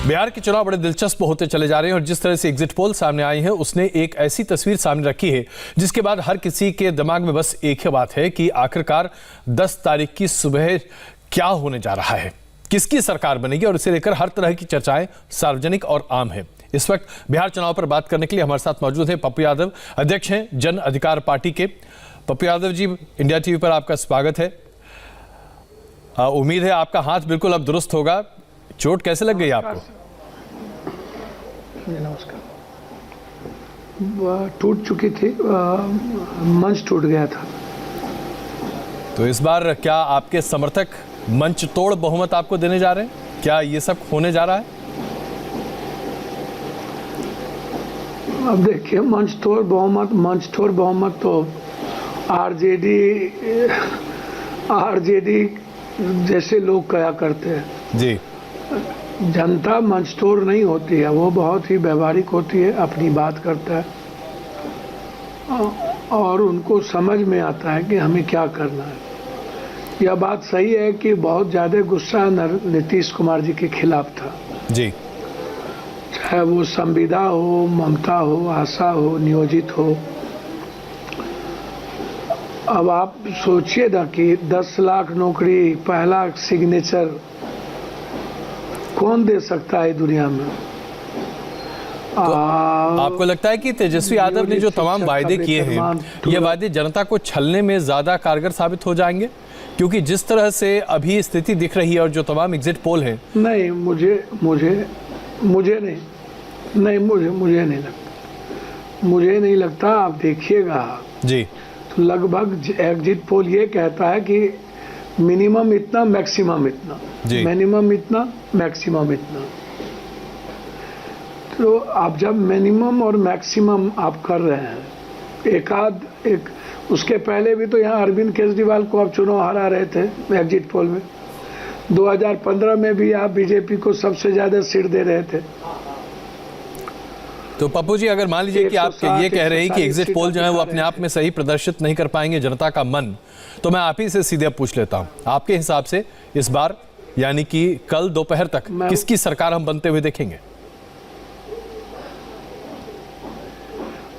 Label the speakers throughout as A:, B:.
A: बिहार के चुनाव बड़े दिलचस्प होते चले जा रहे हैं और जिस तरह से एग्जिट पोल सामने आई है उसने एक ऐसी तस्वीर सामने रखी है जिसके बाद हर किसी के दिमाग में बस एक ही बात है कि आखिरकार 10 तारीख की सुबह क्या होने जा रहा है, किसकी सरकार बनेगी, और इसे लेकर हर तरह की चर्चाएं सार्वजनिक और आम है। इस वक्त बिहार चुनाव पर बात करने के लिए हमारे साथ मौजूद है पप्पू यादव, अध्यक्ष हैं जन अधिकार पार्टी के। पप्पू यादव जी, इंडिया टीवी पर आपका स्वागत है। उम्मीद है आपका हाथ बिल्कुल अब दुरुस्त होगा। चोट कैसे लग गई आपको?
B: नमस्कार। टूट चुकी थी, मंच टूट गया था।
A: तो इस बार क्या आपके समर्थक मंच तोड़ बहुमत आपको देने जा रहे हैं? क्या ये सब होने जा रहा है?
B: अब देखिए, मंच तोड़ बहुमत तो आरजेडी जैसे लोग कहा करते हैं
A: जी।
B: जनता मंच तोड़ नहीं होती है, वो बहुत ही व्यवहारिक होती है, अपनी बात करता है और उनको समझ में आता है कि हमें क्या करना है। यह बात सही है कि बहुत ज़्यादा गुस्सा नीतीश कुमार जी के खिलाफ था
A: जी,
B: चाहे वो संविदा हो, ममता हो, आशा हो, नियोजित हो। अब आप सोचिए ना कि 10 लाख नौकरी, पहला सिग्नेचर कौन दे सकता है दुनिया में?
A: तो आपको लगता है कि तेजस्वी यादव ने जो तमाम वायदे किए हैं, ये वायदे जनता को छलने में ज्यादा कारगर साबित हो जाएंगे? क्योंकि जिस तरह से अभी स्थिति दिख रही है और जो तमाम एग्जिट पोल हैं।
B: नहीं, मुझे नहीं लगता। आप देखिएगा जी, तो लगभग एग्जिट पोल ये कहता है कि मिनिमम इतना, मैक्सिमम इतना, मिनिमम इतना, मैक्सिमम इतना। तो आप जब मिनिमम और मैक्सिमम आप कर रहे हैं, एक उसके पहले भी तो यहाँ अरविंद केजरीवाल को आप चुनाव हरा रहे थे एग्जिट पोल में। 2015 में भी आप बीजेपी को सबसे ज्यादा सीट दे रहे थे।
A: तो पप्पू जी, अगर मान लीजिए कि आप ये कह रहे हैं कि एग्जिट पोल जो है वो अपने आप में सही प्रदर्शित नहीं कर पाएंगे जनता का मन, तो मैं आप ही से सीधे पूछ लेता हूं, आपके हिसाब से इस बार यानी कि कल दोपहर तक किसकी सरकार हम बनते हुए देखेंगे?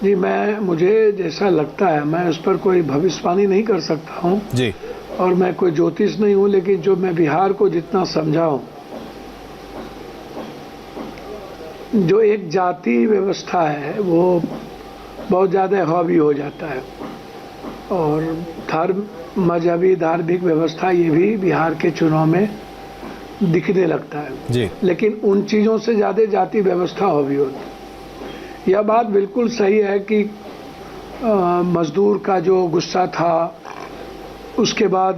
B: जी, मुझे जैसा लगता है, मैं उस पर कोई भविष्यवाणी नहीं कर सकता हूं जी, और मैं कोई ज्योतिष नहीं हूं, लेकिन जो मैं बिहार को जितना समझा हूं, जो एक जाति व्यवस्था है वो बहुत ज़्यादा हावी हो जाता है, और मजहबी धार्मिक व्यवस्था ये भी बिहार के चुनाव में दिखने लगता है जी। लेकिन उन चीज़ों से ज़्यादा जाति व्यवस्था हावी होती है। यह बात बिल्कुल सही है कि मजदूर का जो गुस्सा था, उसके बाद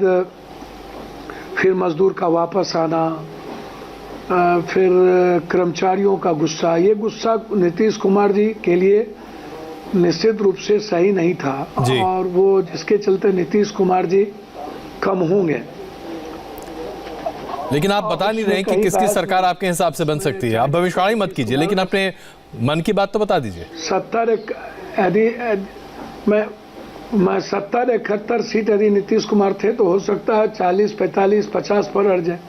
B: फिर मजदूर का वापस आना, फिर कर्मचारियों का गुस्सा, ये गुस्सा नीतीश कुमार जी के लिए निश्चित रूप से सही नहीं था, और वो जिसके चलते नीतीश कुमार जी कम होंगे।
A: लेकिन आप बता नहीं रहे कि किसकी सरकार आपके हिसाब से बन सकती है। आप भविष्यवाणी मत कीजिए, लेकिन अपने मन की बात तो बता दीजिए।
B: 70-71 सीट यदि नीतीश कुमार थे तो हो सकता है 40, 45, 50 पर अड़ जाए,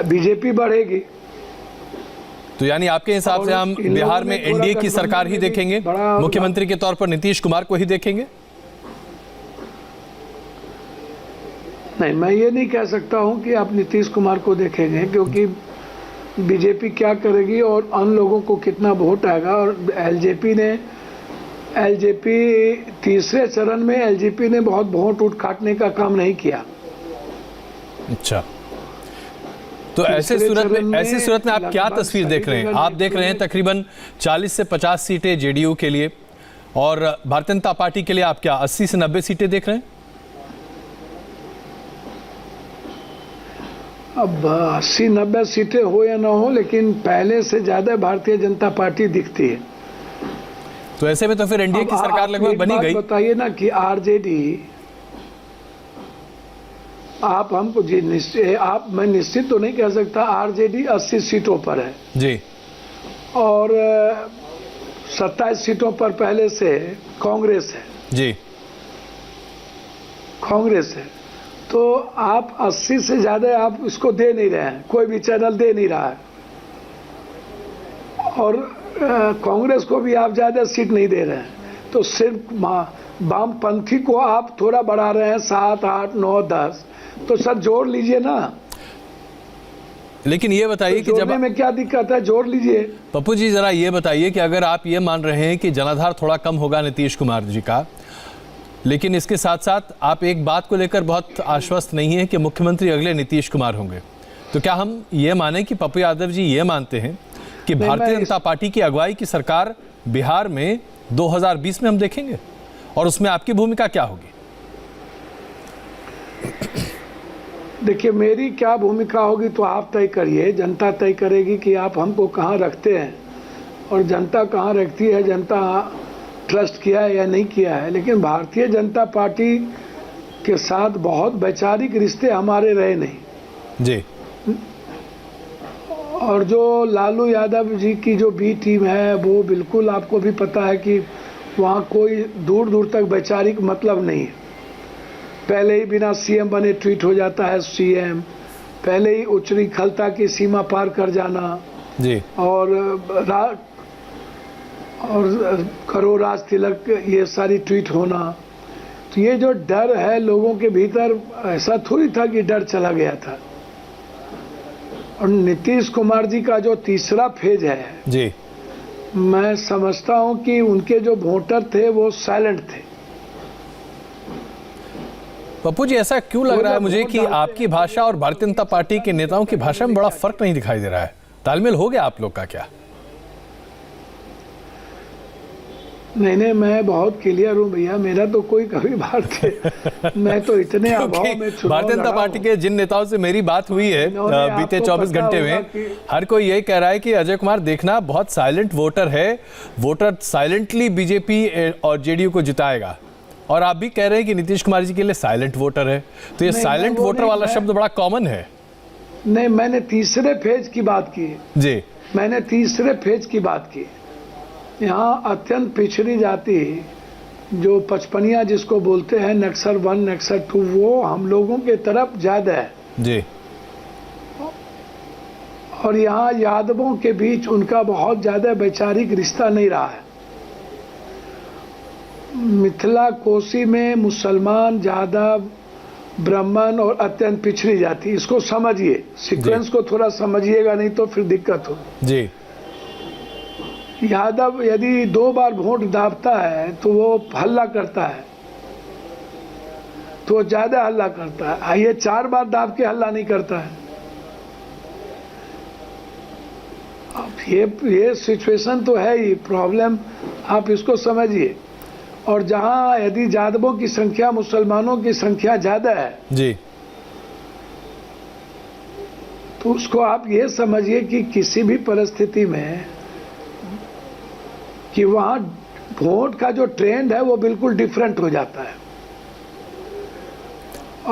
B: बीजेपी बढ़ेगी।
A: तो यानी आपके हिसाब से हम बिहार में एनडीए की सरकार ही देखेंगे, मुख्यमंत्री के तौर पर नीतीश कुमार को ही देखेंगे?
B: नहीं, मैं ये नहीं कह सकता हूं कि आप नीतीश कुमार को देखेंगे, क्योंकि बीजेपी क्या करेगी और अन्य लोगों को कितना वोट आएगा। और एलजेपी तीसरे चरण में एलजेपी ने बहुत वोट काटने का काम नहीं किया।
A: अच्छा, तो ऐसे सूरत में आप क्या तस्वीर देख रहे हैं? आप देख रहे हैं तकरीबन 40 से 50 सीटें जेडीयू के लिए, और भारतीय जनता पार्टी के लिए आप क्या 80 से 90 सीटें देख रहे हैं?
B: अब 80-90 सीटें हो या ना हो, लेकिन पहले से ज्यादा भारतीय जनता पार्टी दिखती है।
A: तो ऐसे में तो फिर एनडीए की सरकार लगभग बनी गई।
B: बताइए ना कि आरजेडी, आप हमको जी मैं निश्चित तो नहीं कह सकता, आरजेडी 80 सीटों पर है जी, और 27 सीटों पर पहले से कांग्रेस है जी, कांग्रेस है। तो आप 80 से ज़्यादा आप इसको दे नहीं रहे हैं, कोई भी चैनल दे नहीं रहा है। और कांग्रेस को भी आप ज़्यादा सीट नहीं दे रहे हैं, तो सिर्फ वामपंथी को आप थोड़ा बढ़ा रहे हैं 7, 8, 9, 10, तो सर जोड़ लीजिए ना।
A: लेकिन ये बताइए कि जब
B: में क्या दिक्कत है, जोड़ लीजिए।
A: पप्पू जी जरा ये बताइए कि अगर आप ये मान रहे हैं कि जनाधार थोड़ा कम होगा नीतीश कुमार जी का, लेकिन इसके साथ साथ आप एक बात को लेकर बहुत आश्वस्त नहीं है कि मुख्यमंत्री अगले नीतीश कुमार होंगे, तो क्या हम ये माने कि पप्पू यादव जी ये मानते हैं कि भारतीय जनता पार्टी की अगुवाई की सरकार बिहार में 2020 में हम देखेंगे, और उसमें आपकी भूमिका क्या होगी?
B: देखिए, मेरी क्या भूमिका होगी तो आप तय करिए, जनता तय करेगी कि आप हमको कहाँ रखते हैं, और जनता कहाँ रखती है, जनता ट्रस्ट किया है या नहीं किया है। लेकिन भारतीय जनता पार्टी के साथ बहुत वैचारिक रिश्ते हमारे रहे नहीं
A: जी।
B: और जो लालू यादव जी की जो बी टीम है, वो बिल्कुल आपको भी पता है कि वहाँ कोई दूर दूर तक वैचारिक मतलब नहीं है। पहले ही बिना सीएम बने ट्वीट हो जाता है सीएम, पहले ही उच्च खलता की सीमा पार कर जाना
A: जी,
B: और करो राज तिलक, ये सारी ट्वीट होना। तो ये जो डर है लोगों के भीतर, ऐसा थोड़ी था कि डर चला गया था। और नीतीश कुमार जी का जो तीसरा फेज है
A: जी,
B: मैं समझता हूं कि उनके जो वोटर थे वो साइलेंट थे।
A: पप्पू जी ऐसा क्यों लग रहा है मुझे कि आपकी भाषा और भारतीय जनता पार्टी के नेताओं की भाषा में बड़ा फर्क नहीं दिखाई दे रहा है? तालमेल हो गया आप लोग का क्या?
B: नहीं, मैं बहुत क्लियर हूँ भैया, मेरा तो कोई कभी भारतीय मैं तो इतने अभाव में चुनाव
A: भारतीय जनता पार्टी के जिन नेताओं से मेरी बात हुई है बीते 24 घंटे में, हर कोई यही कह रहा है कि अजय कुमार देखना बहुत साइलेंट वोटर है, वोटर साइलेंटली बीजेपी और जेडीयू को जिताएगा। और आप भी कह रहे हैं कि नीतीश कुमार जी के लिए साइलेंट वोटर है, तो ये साइलेंट वोटर वाला शब्द बड़ा कॉमन है।
B: नहीं, मैंने तीसरे फेज की बात की
A: जी,
B: मैंने तीसरे फेज की बात की। यहाँ अत्यंत पिछड़ी जाति जो पचपनिया जिसको बोलते हैं, नक्सल 1, नक्सल 2, वो हम लोगों के तरफ ज्यादा है
A: जी।
B: और यहाँ यादवों के बीच उनका बहुत ज्यादा वैचारिक रिश्ता नहीं रहा है। मिथिला कोसी में मुसलमान, यादव, ब्राह्मण और अत्यंत पिछड़ी जाति, इसको समझिए, सीक्वेंस को थोड़ा समझिएगा, नहीं तो फिर दिक्कत हो जी। यादव यदि 2 बार वोट दाबता है तो वो हल्ला करता है, तो ज्यादा हल्ला करता है। ये 4 बार दाब के हल्ला नहीं करता है। अब ये सिचुएशन तो है ही, प्रॉब्लम आप इसको समझिए। और जहां यदि यादवों की संख्या मुसलमानों की संख्या ज्यादा है
A: जी,
B: तो उसको आप ये समझिए कि किसी भी परिस्थिति में कि वहां वोट का जो ट्रेंड है वो बिल्कुल डिफरेंट हो जाता है।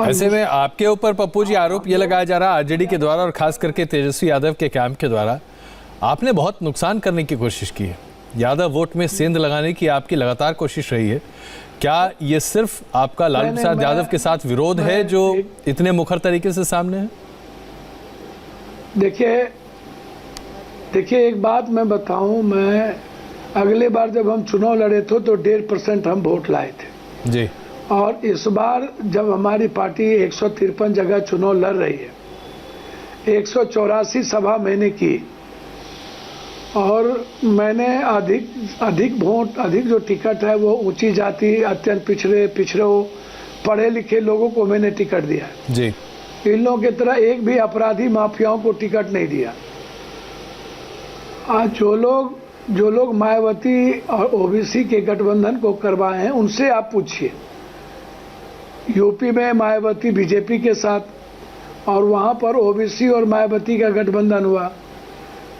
A: ऐसे में आपके ऊपर पप्पू जी आरोप ये लगाया जा रहा है आरजेडी के द्वारा और खास करके तेजस्वी यादव के कैंप के द्वारा, आपने बहुत नुकसान करने की कोशिश की है, यादव वोट में सेंध लगाने की आपकी लगातार कोशिश रही है। क्या ये सिर्फ आपका लालू प्रसाद यादव के साथ विरोध है जो इतने मुखर तरीके से सामने है?
B: देखिए एक बात मैं बताऊं, मैं अगले बार जब हम चुनाव लड़े थे तो 1.5% हम वोट लाए थे
A: जी,
B: और इस बार जब हमारी पार्टी 153 जगह चुनाव लड़ रही है, 184 सभा मैंने की और मैंने अधिक वोट, अधिक जो टिकट है वो ऊंची जाति, अत्यंत पिछड़े पढ़े लिखे लोगों को मैंने टिकट दिया
A: जी।
B: इन लोगों की तरह एक भी अपराधी माफियाओं को टिकट नहीं दिया। आज जो लोग मायावती और ओबीसी के गठबंधन को करवाए हैं उनसे आप पूछिए। यूपी में मायावती बीजेपी के साथ और वहां पर ओबीसी और मायावती का गठबंधन हुआ,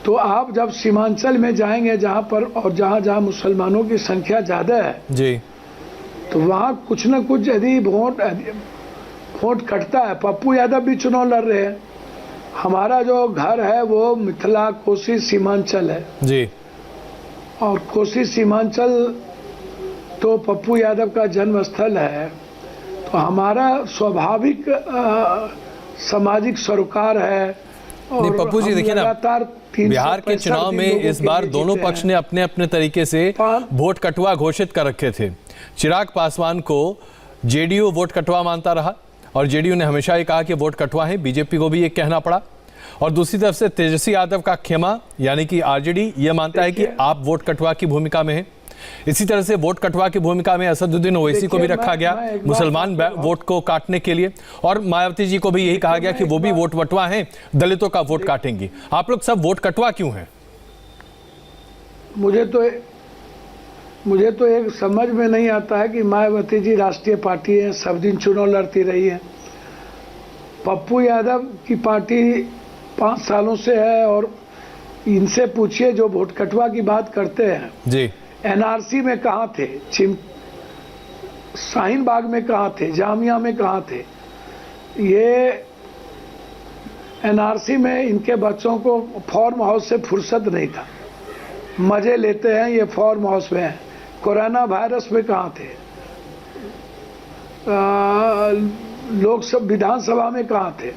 B: तो आप जब सीमांचल में जाएंगे जहां पर और जहां मुसलमानों की संख्या ज्यादा है
A: जी,
B: तो वहां कुछ न कुछ यदि वोट कटता है। पप्पू यादव भी चुनाव लड़ रहे हैं, हमारा जो घर है वो मिथिला कोसी सीमांचल है
A: जी,
B: और कोसी सीमांचल तो पप्पू यादव का जन्म स्थल है। तो हमारा स्वाभाविक सामाजिक सरोकार है
A: नहीं पप्पू जी, देखिए ना,
B: लगातार 365
A: बिहार के चुनाव में
B: लोगों
A: इस
B: के
A: बार
B: लिए
A: दोनों
B: जीते
A: पक्ष
B: हैं।
A: ने अपने अपने तरीके से वोट कटवा घोषित कर रखे थे। चिराग पासवान को जेडीयू वोट कटवा मानता रहा और जेडीयू ने हमेशा ये कहा कि वोट कटवा है, बीजेपी को भी ये कहना पड़ा। और दूसरी तरफ से तेजस्वी यादव का खेमा यानी कि आरजेडी ये मानता है कि आप वोट कटवा की भूमिका में हैं। इसी तरह से वोट कटवा की भूमिका में असदुद्दीन ओवैसी को भी रखा गया मुसलमान वोट को काटने के लिए, और मायावती जी को भी यही कहा गया कि वो भी वोट बटवा हैं, दलितों का वोट काटेंगी। आप लोग सब वोट कटवा क्यों हैं?
B: मुझे तो एक समझ में नहीं आता है कि मायावती जी राष्ट्रीय पार्टी है, सब दिन चुनाव लड़ती रही है। पप्पू यादव की पार्टी 5 सालों से है, और इनसे पूछिए जो वोट कटवा की बात करते हैं
A: जी,
B: एनआरसी में कहाँ थे, शाहीन बाग में कहाँ थे, जामिया में कहाँ थे? ये एनआरसी में इनके बच्चों को फार्म हाउस से फुर्सत नहीं था, मजे लेते हैं ये फार्म हाउस में हैं। कोरोना वायरस में कहाँ थे? लोकसभा विधानसभा में कहाँ थे?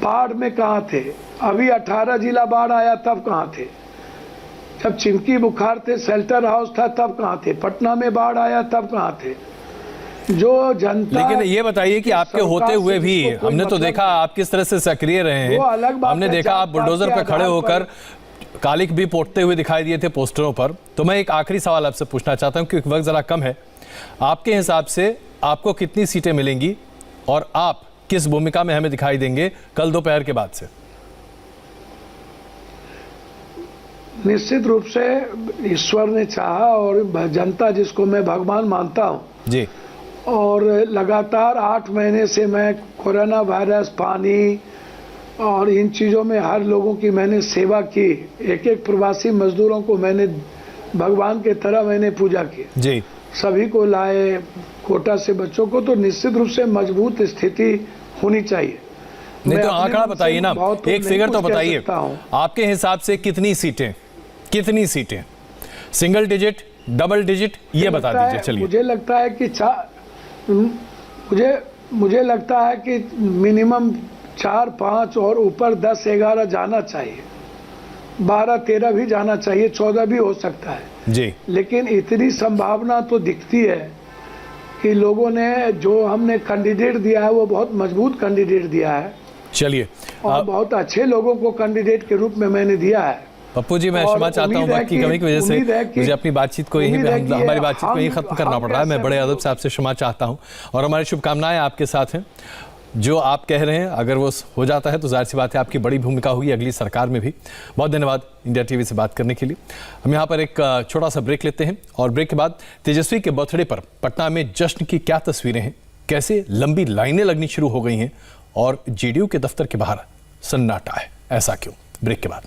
B: बाढ़ में कहाँ थे? अभी 18 जिला बाढ़ आया तब कहाँ थे? जब चिमकी बुखार थे, शेल्टर हाउस था तब कहाँ थे? पटना में बाढ़ आया तब कहाँ थे? जो जनता,
A: लेकिन ये बताइए कि आपके होते हुए भी हमने तो देखा आप किस तरह से सक्रिय रहे हैं। हमने देखा आप बुलडोजर पर खड़े होकर कालिक भी पोतते हुए दिखाई दिए थे पोस्टरों पर। तो मैं एक आखिरी सवाल आपसे पूछना चाहता हूं क्योंकि वक्त जरा कम है। आपके हिसाब से आपको कितनी सीटें मिलेंगी और आप किस भूमिका में हमें दिखाई देंगे कल दोपहर के बाद से?
B: निश्चित रूप से ईश्वर ने चाहा और जनता जिसको मैं भगवान मानता हूं
A: जी,
B: और लगातार 8 महीने से मैं कोरोना वायरस, पानी और इन चीज़ों में हर लोगों की मैंने सेवा की। एक एक प्रवासी मजदूरों को मैंने भगवान के तरह मैंने पूजा की
A: जी,
B: सभी को लाए, कोटा से बच्चों को। तो निश्चित रूप से मजबूत स्थिति होनी चाहिए।
A: नहीं तो आंकड़ा बताइए ना, एक फिगर तो बताइए आपके हिसाब से कितनी सीटें सिंगल डिजिट, डबल डिजिट, ये बता दीजिए। चलिए,
B: मुझे लगता है कि मिनिमम 4, 5 और ऊपर 10, 11 जाना चाहिए, 12, 13 भी जाना चाहिए, 14 भी हो सकता है
A: जी।
B: लेकिन इतनी संभावना तो दिखती है कि लोगों ने जो हमने कैंडिडेट दिया है वो बहुत मजबूत कैंडिडेट दिया है।
A: चलिए,
B: और बहुत अच्छे लोगों को कैंडिडेट के रूप में मैंने दिया है।
A: पप्पू जी, मैं क्षमा चाहता हूं वक्त की कमी की वजह से मुझे अपनी बातचीत को हमारी बातचीत को यही खत्म करना पड़ रहा है। मैं बड़े अदब से आपसे क्षमा चाहता हूं और हमारी शुभकामनाएं आपके साथ हैं। जो आप कह रहे हैं अगर वो हो जाता है तो जाहिर सी बात है आपकी बड़ी भूमिका होगी अगली सरकार में भी। बहुत धन्यवाद इंडिया टीवी से बात करने के लिए। हम यहाँ पर एक छोटा सा ब्रेक लेते हैं और ब्रेक के बाद तेजस्वी के बर्थडे पर पटना में जश्न की क्या तस्वीरें हैं, कैसे लंबी लाइनें लगनी शुरू हो गई हैं और जेडीयू के दफ्तर के बाहर सन्नाटा है, ऐसा क्यों? ब्रेक के बाद।